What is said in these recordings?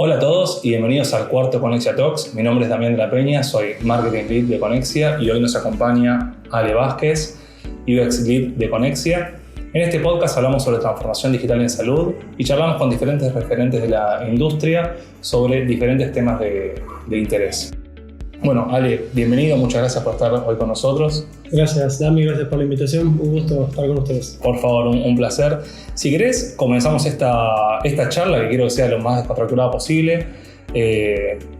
Hola a todos y bienvenidos al cuarto Connexia Talks. Mi nombre es Damián de la Peña, soy Marketing Lead de Connexia y hoy nos acompaña Ale Vázquez, UX Lead de Connexia. En este podcast hablamos sobre transformación digital en salud y charlamos con diferentes referentes de la industria sobre diferentes temas de interés. Bueno, Ale, bienvenido, muchas gracias por estar hoy con nosotros. Gracias, Dami, gracias por la invitación, un gusto estar con ustedes. Por favor, un placer. Si querés, comenzamos esta charla, que quiero que sea lo más descontracturada posible,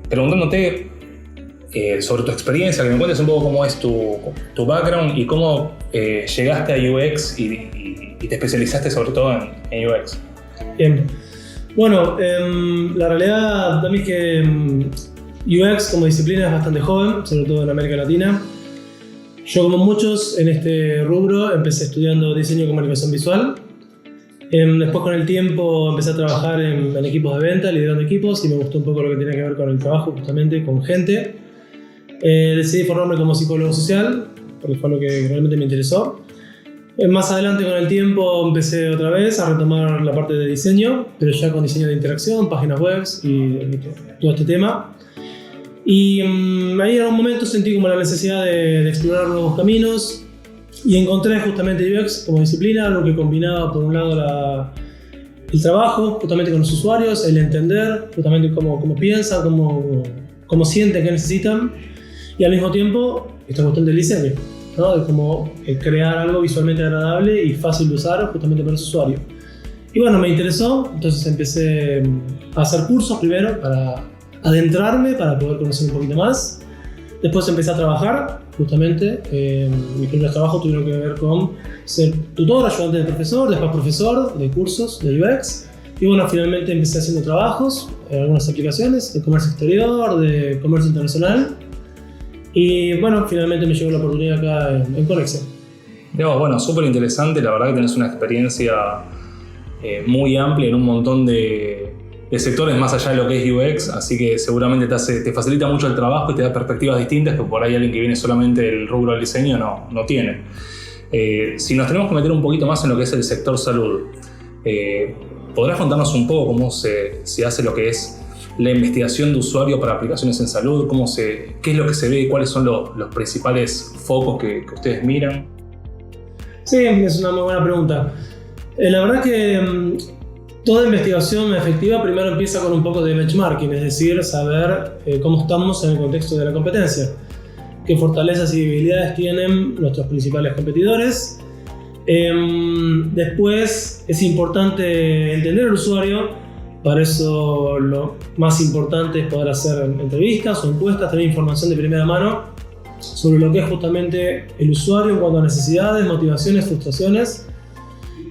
preguntándote sobre tu experiencia, que me cuentes un poco cómo es tu background y cómo llegaste a UX y te especializaste sobre todo en UX. Bien, bueno, la realidad, Dami, es que UX como disciplina es bastante joven, sobre todo en América Latina. Yo, como muchos en este rubro, empecé estudiando diseño y comunicación visual. Después, con el tiempo, empecé a trabajar en equipos de venta, liderando equipos, y me gustó un poco lo que tiene que ver con el trabajo, justamente con gente. Decidí formarme como psicólogo social, porque fue lo que realmente me interesó. Más adelante, con el tiempo, empecé otra vez a retomar la parte de diseño, pero ya con diseño de interacción, páginas web y todo este tema. Y ahí en algún momento sentí como la necesidad de explorar nuevos caminos y encontré justamente UX como disciplina, algo que combinaba por un lado el trabajo justamente con los usuarios, el entender justamente cómo piensan, cómo sienten, qué necesitan, y al mismo tiempo esta cuestión del diseño, ¿no? De cómo crear algo visualmente agradable y fácil de usar justamente para el usuario. Y bueno, me interesó, entonces empecé a hacer cursos primero para adentrarme, para poder conocer un poquito más. Después empecé a trabajar, justamente. Mis primeros trabajos tuvieron que ver con ser tutor, ayudante de profesor, después profesor de cursos de UX. Y bueno, finalmente empecé haciendo trabajos en algunas aplicaciones de comercio exterior, de comercio internacional. Y bueno, finalmente me llegó la oportunidad acá en Connexia. Bueno, súper interesante. La verdad que tenés una experiencia muy amplia en un montón de sectores más allá de lo que es UX, así que seguramente te facilita mucho el trabajo y te da perspectivas distintas que por ahí alguien que viene solamente del rubro del diseño no tiene. Si nos tenemos que meter un poquito más en lo que es el sector salud, ¿podrás contarnos un poco cómo se hace lo que es la investigación de usuario para aplicaciones en salud? ¿Qué es lo que se ve y cuáles son los principales focos que ustedes miran? Sí, es una muy buena pregunta. La verdad que toda investigación efectiva primero empieza con un poco de benchmarking, es decir, saber cómo estamos en el contexto de la competencia, qué fortalezas y debilidades tienen nuestros principales competidores. Después es importante entender al usuario, para eso lo más importante es poder hacer entrevistas o encuestas, tener información de primera mano sobre lo que es justamente el usuario en cuanto a necesidades, motivaciones, frustraciones.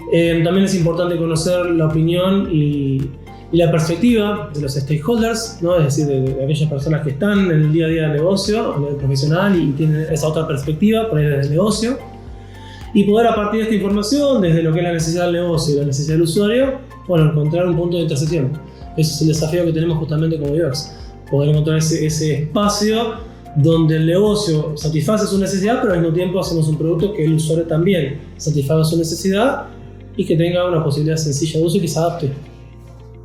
También es importante conocer la opinión y la perspectiva de los stakeholders, ¿no? Es decir, de aquellas personas que están en el día a día del negocio, a nivel profesional, y tienen esa otra perspectiva por ahí desde el negocio. Y poder, a partir de esta información, desde lo que es la necesidad del negocio y la necesidad del usuario, bueno, encontrar un punto de intersección. Ese es el desafío que tenemos justamente como UX, poder encontrar ese espacio donde el negocio satisface su necesidad, pero al mismo tiempo hacemos un producto que el usuario también satisfaga su necesidad y que tenga una posibilidad sencilla de uso y que se adapte.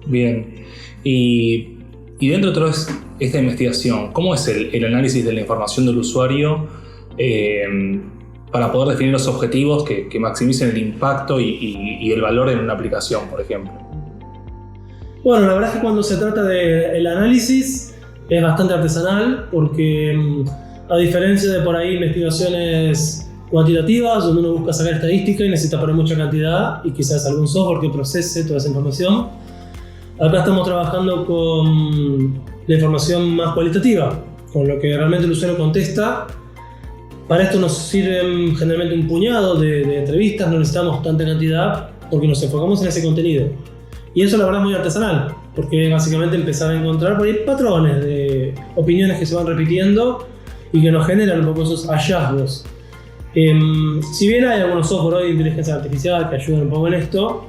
Bien. Y dentro de toda esta investigación, ¿cómo es el análisis de la información del usuario para poder definir los objetivos que maximicen el impacto y el valor en una aplicación, por ejemplo? Bueno, la verdad es que cuando se trata del análisis es bastante artesanal, porque a diferencia de por ahí investigaciones cuantitativas, donde uno busca sacar estadística y necesita poner mucha cantidad y quizás algún software que procese toda esa información, acá estamos trabajando con la información más cualitativa, con lo que realmente el usuario contesta. Para esto nos sirven generalmente un puñado de entrevistas, no necesitamos tanta cantidad porque nos enfocamos en ese contenido. Y eso la verdad es muy artesanal, porque básicamente empezar a encontrar por ahí patrones de opiniones que se van repitiendo y que nos generan un poco esos hallazgos. Si bien hay algunos software hoy de inteligencia artificial que ayudan un poco en esto,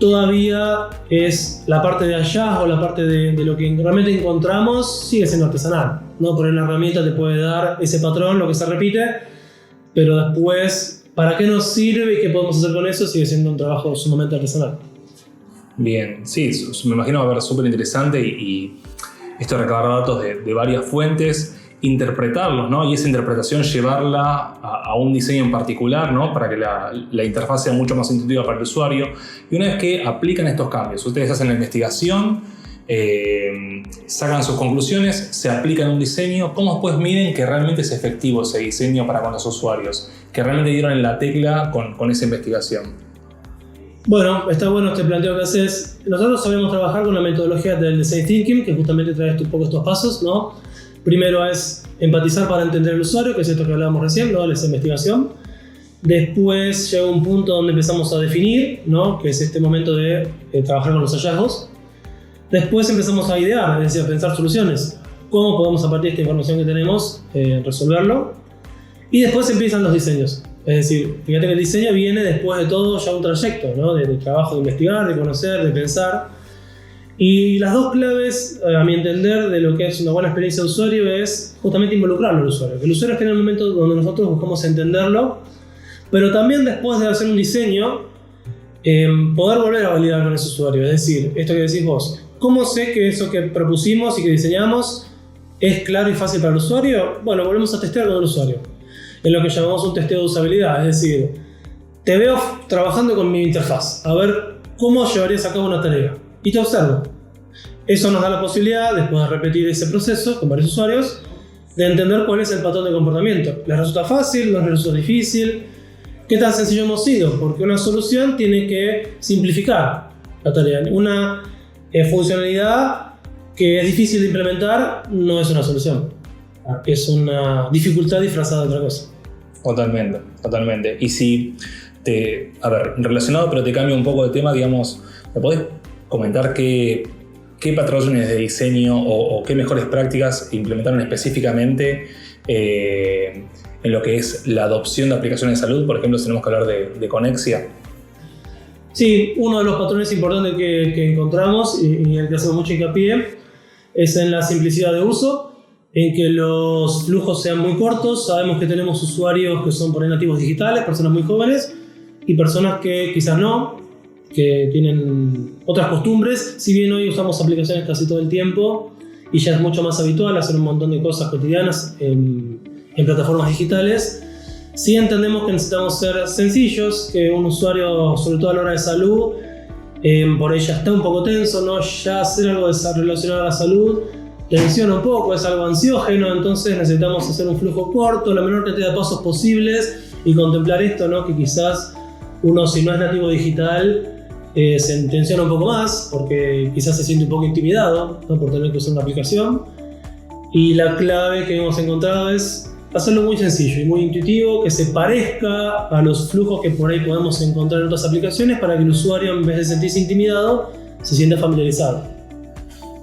todavía es la parte de hallazgo, la parte de lo que realmente encontramos sigue siendo artesanal, ¿no? Por ahí la herramienta te puede dar ese patrón, lo que se repite, pero después, ¿para qué nos sirve y qué podemos hacer con eso? Sigue siendo un trabajo sumamente artesanal. Bien, sí, me imagino va a ser súper interesante y esto de recabar datos de varias fuentes, interpretarlos, ¿no? Y esa interpretación llevarla a un diseño en particular, ¿no? Para que la interfaz sea mucho más intuitiva para el usuario. Y una vez que aplican estos cambios, ustedes hacen la investigación, sacan sus conclusiones, se aplican un diseño. ¿Cómo después miden que realmente es efectivo ese diseño para con los usuarios? Que realmente dieron en la tecla con esa investigación. Bueno, está bueno este planteo que haces. Nosotros sabemos trabajar con la metodología del Design Thinking, que justamente trae un poco estos pasos, ¿no? Primero es empatizar para entender al usuario, que es esto que hablábamos recién, ¿no? Esa investigación. Después llega un punto donde empezamos a definir, ¿no? Que es este momento de trabajar con los hallazgos. Después empezamos a idear, es decir, a pensar soluciones. ¿Cómo podemos a partir de esta información que tenemos resolverlo? Y después empiezan los diseños. Es decir, fíjate que el diseño viene después de todo ya un trayecto, ¿no? De trabajo, de investigar, de conocer, de pensar. Y las dos claves, a mi entender, de lo que es una buena experiencia de usuario es justamente involucrarlo al usuario. Que el usuario esté en el momento donde nosotros buscamos entenderlo, pero también después de hacer un diseño, poder volver a validar con ese usuario. Es decir, esto que decís vos, ¿cómo sé que eso que propusimos y que diseñamos es claro y fácil para el usuario? Bueno, volvemos a testear con el usuario, en lo que llamamos un testeo de usabilidad. Es decir, te veo trabajando con mi interfaz, a ver cómo llevarías a cabo una tarea, y te observo. Eso nos da la posibilidad, después de repetir ese proceso con varios usuarios, de entender cuál es el patrón de comportamiento. ¿Les resulta fácil? ¿No les resulta difícil? ¿Qué tan sencillo hemos sido? Porque una solución tiene que simplificar la tarea. Una funcionalidad que es difícil de implementar no es una solución. Es una dificultad disfrazada de otra cosa. Totalmente, totalmente. Y si relacionado, pero te cambio un poco de tema, digamos, ¿me podés comentar qué patrones de diseño o qué mejores prácticas implementaron específicamente en lo que es la adopción de aplicaciones de salud? Por ejemplo, si tenemos que hablar de Connexia. Sí, uno de los patrones importantes que encontramos y en el que hacemos mucho hincapié es en la simplicidad de uso, en que los flujos sean muy cortos. Sabemos que tenemos usuarios que son por ahí nativos digitales, personas muy jóvenes y personas que quizás no, que tienen otras costumbres. Si bien hoy usamos aplicaciones casi todo el tiempo y ya es mucho más habitual hacer un montón de cosas cotidianas en plataformas digitales, sí entendemos que necesitamos ser sencillos, que un usuario, sobre todo a la hora de salud, por ahí ya está un poco tenso, ¿no? Ya hacer algo relacionado a la salud tensiona un poco, es algo ansiógeno, entonces necesitamos hacer un flujo corto, la menor cantidad de pasos posibles y contemplar esto, ¿no? Que quizás uno, si no es nativo digital, se tensiona un poco más porque quizás se siente un poco intimidado, ¿no? Por tener que usar una aplicación. Y la clave que hemos encontrado es hacerlo muy sencillo y muy intuitivo, que se parezca a los flujos que por ahí podemos encontrar en otras aplicaciones para que el usuario, en vez de sentirse intimidado, se sienta familiarizado.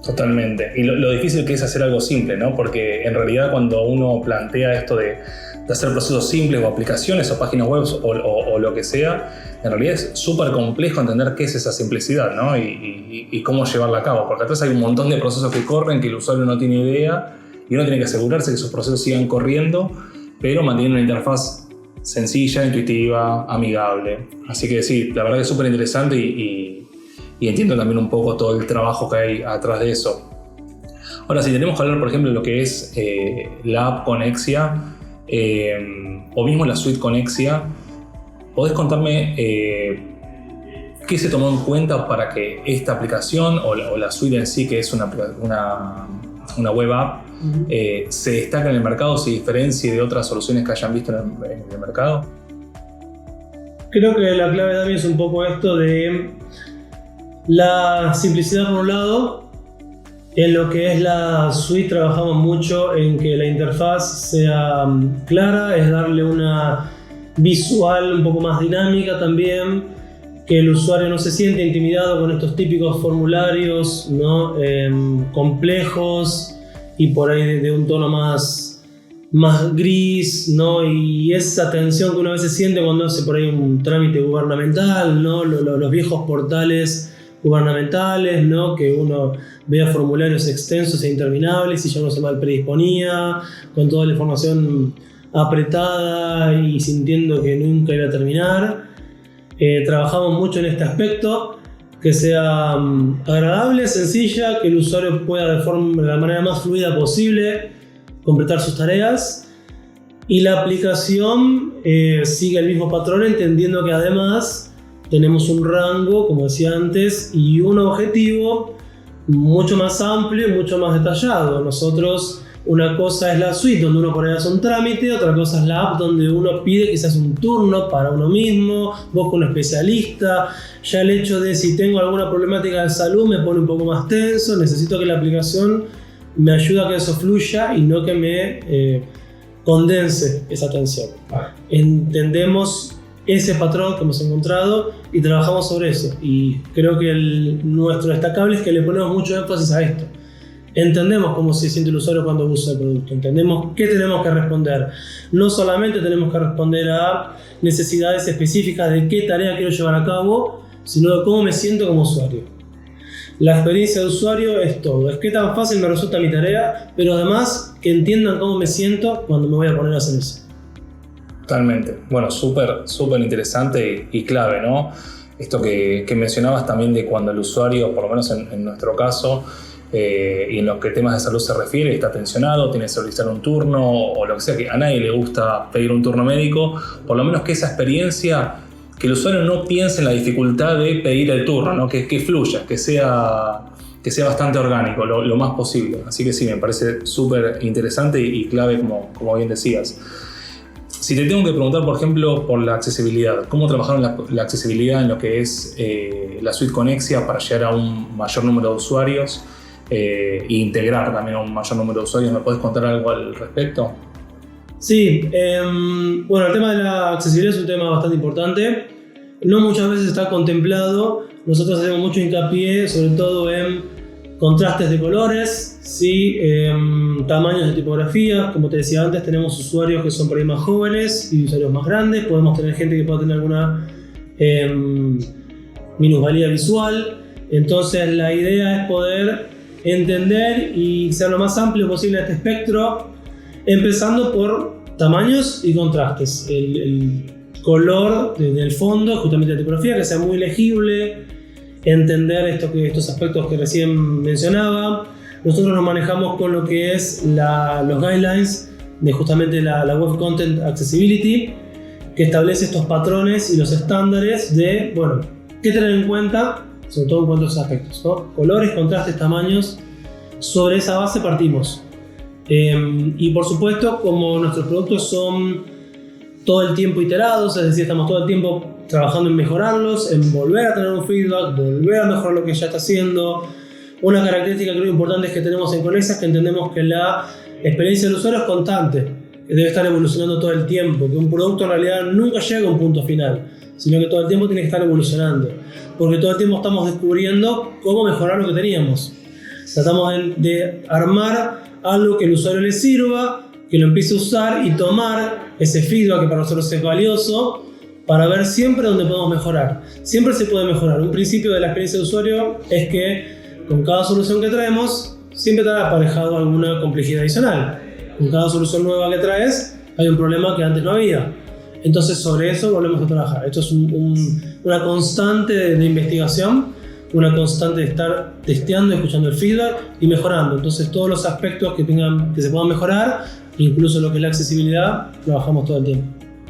Totalmente. Y lo difícil que es hacer algo simple, ¿no? Porque en realidad cuando uno plantea esto de hacer procesos simples o aplicaciones o páginas web o lo que sea, en realidad es súper complejo entender qué es esa simplicidad, ¿no? Y cómo llevarla a cabo. Porque atrás hay un montón de procesos que corren que el usuario no tiene idea y uno tiene que asegurarse que esos procesos sigan corriendo, pero manteniendo una interfaz sencilla, intuitiva, amigable. Así que sí, la verdad que es súper interesante y entiendo también un poco todo el trabajo que hay atrás de eso. Ahora, si tenemos que hablar, por ejemplo, de lo que es la app Connexia o mismo la suite Connexia, ¿podés contarme qué se tomó en cuenta para que esta aplicación o la suite en sí, que es una web app, se destaque en el mercado, se diferencie de otras soluciones que hayan visto en el mercado? Creo que la clave también es un poco esto de la simplicidad por un lado. En lo que es la suite trabajamos mucho en que la interfaz sea clara, es darle una visual un poco más dinámica también, que el usuario no se siente intimidado con estos típicos formularios, ¿no? Complejos y por ahí de un tono más gris, ¿no? Y esa tensión que uno a veces siente cuando hace por ahí un trámite gubernamental, ¿no? Los viejos portales gubernamentales, ¿no? Que uno vea formularios extensos e interminables y ya uno se mal predisponía, con toda la información apretada y sintiendo que nunca iba a terminar. Trabajamos mucho en este aspecto que sea agradable, sencilla, que el usuario pueda de la manera más fluida posible completar sus tareas. Y la aplicación sigue el mismo patrón, entendiendo que además tenemos un rango, como decía antes, y un objetivo mucho más amplio y mucho más detallado. Nosotros, una cosa es la suite donde uno por ahí hace un trámite, otra cosa es la app donde uno pide que se hace un turno para uno mismo, busca un especialista. Ya el hecho de si tengo alguna problemática de salud me pone un poco más tenso, necesito que la aplicación me ayude a que eso fluya y no que me condense esa tensión. Entendemos ese patrón que hemos encontrado y trabajamos sobre eso, y creo que nuestro destacable es que le ponemos mucho énfasis a esto. Entendemos cómo se siente el usuario cuando usa el producto, entendemos qué tenemos que responder. No solamente tenemos que responder a necesidades específicas de qué tarea quiero llevar a cabo, sino de cómo me siento como usuario. La experiencia de usuario es todo, es qué tan fácil me resulta mi tarea, pero además que entiendan cómo me siento cuando me voy a poner a hacer eso. Totalmente. Bueno, súper interesante y clave, ¿no? Esto que mencionabas también de cuando el usuario, por lo menos en nuestro caso, y en lo que temas de salud se refiere, está tensionado, tiene que solicitar un turno o lo que sea, que a nadie le gusta pedir un turno médico, por lo menos que esa experiencia, que el usuario no piense en la dificultad de pedir el turno, ¿no? Que fluya, que sea bastante orgánico, lo más posible. Así que sí, me parece súper interesante y clave, como bien decías. Si te tengo que preguntar, por ejemplo, por la accesibilidad, ¿cómo trabajaron la accesibilidad en lo que es la suite Connexia para llegar a un mayor número de usuarios e integrar también a un mayor número de usuarios? ¿Me podés contar algo al respecto? Sí, bueno, el tema de la accesibilidad es un tema bastante importante. No muchas veces está contemplado. Nosotros hacemos mucho hincapié, sobre todo en contrastes de colores, ¿sí? Tamaños de tipografía. Como te decía antes, tenemos usuarios que son por ahí más jóvenes y usuarios más grandes. Podemos tener gente que pueda tener alguna minusvalía visual. Entonces la idea es poder entender y ser lo más amplio posible este espectro, empezando por tamaños y contrastes. El color del fondo, justamente la tipografía, que sea muy legible, entender estos aspectos que recién mencionaba. Nosotros nos manejamos con lo que es los guidelines de justamente la Web Content Accessibility, que establece estos patrones y los estándares de, bueno, qué tener en cuenta, sobre todo en cuanto a esos aspectos, ¿no? Colores, contrastes, tamaños. Sobre esa base partimos. Y por supuesto, como nuestros productos son todo el tiempo iterados, es decir, estamos todo el tiempo trabajando en mejorarlos, en volver a tener un feedback, volver a mejorar lo que ya está haciendo. Una característica que creo importante es que tenemos en Connexia es que entendemos que la experiencia del usuario es constante, que debe estar evolucionando todo el tiempo, que un producto en realidad nunca llega a un punto final, sino que todo el tiempo tiene que estar evolucionando, porque todo el tiempo estamos descubriendo cómo mejorar lo que teníamos. Tratamos de armar algo que al usuario le sirva, que lo empiece a usar y tomar ese feedback que para nosotros es valioso, para ver siempre dónde podemos mejorar. Siempre se puede mejorar. Un principio de la experiencia de usuario es que con cada solución que traemos siempre te ha aparejado alguna complejidad adicional. Con cada solución nueva que traes hay un problema que antes no había. Entonces sobre eso volvemos a trabajar. Esto es una constante de investigación, una constante de estar testeando, escuchando el feedback y mejorando. Entonces todos los aspectos que se puedan mejorar, incluso lo que es la accesibilidad, trabajamos todo el tiempo.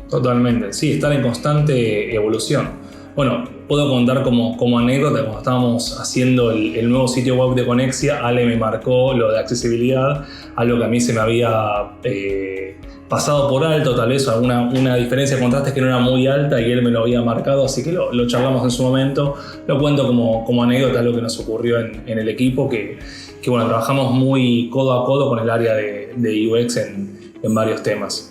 Totalmente, sí, estar en constante evolución. Bueno, puedo contar como anécdota, cuando estábamos haciendo el nuevo sitio web de Connexia, Ale me marcó lo de accesibilidad, algo que a mí se me había pasado por alto, tal vez una diferencia de contrastes que no era muy alta y él me lo había marcado, así que lo charlamos en su momento. Lo cuento como anécdota, lo que nos ocurrió en el equipo, que bueno, trabajamos muy codo a codo con el área de UX en varios temas.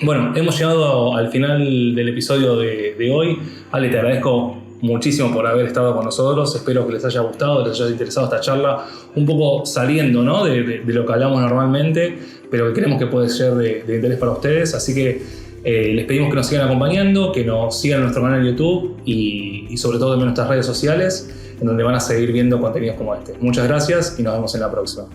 Bueno, hemos llegado al final del episodio de hoy. Ale, te agradezco muchísimo por haber estado con nosotros. Espero que les haya gustado, que les haya interesado esta charla, un poco saliendo, ¿no? de lo que hablamos normalmente, pero que creemos que puede ser de interés para ustedes. Así que les pedimos que nos sigan acompañando, que nos sigan en nuestro canal de YouTube y sobre todo en nuestras redes sociales, en donde van a seguir viendo contenidos como este. Muchas gracias y nos vemos en la próxima.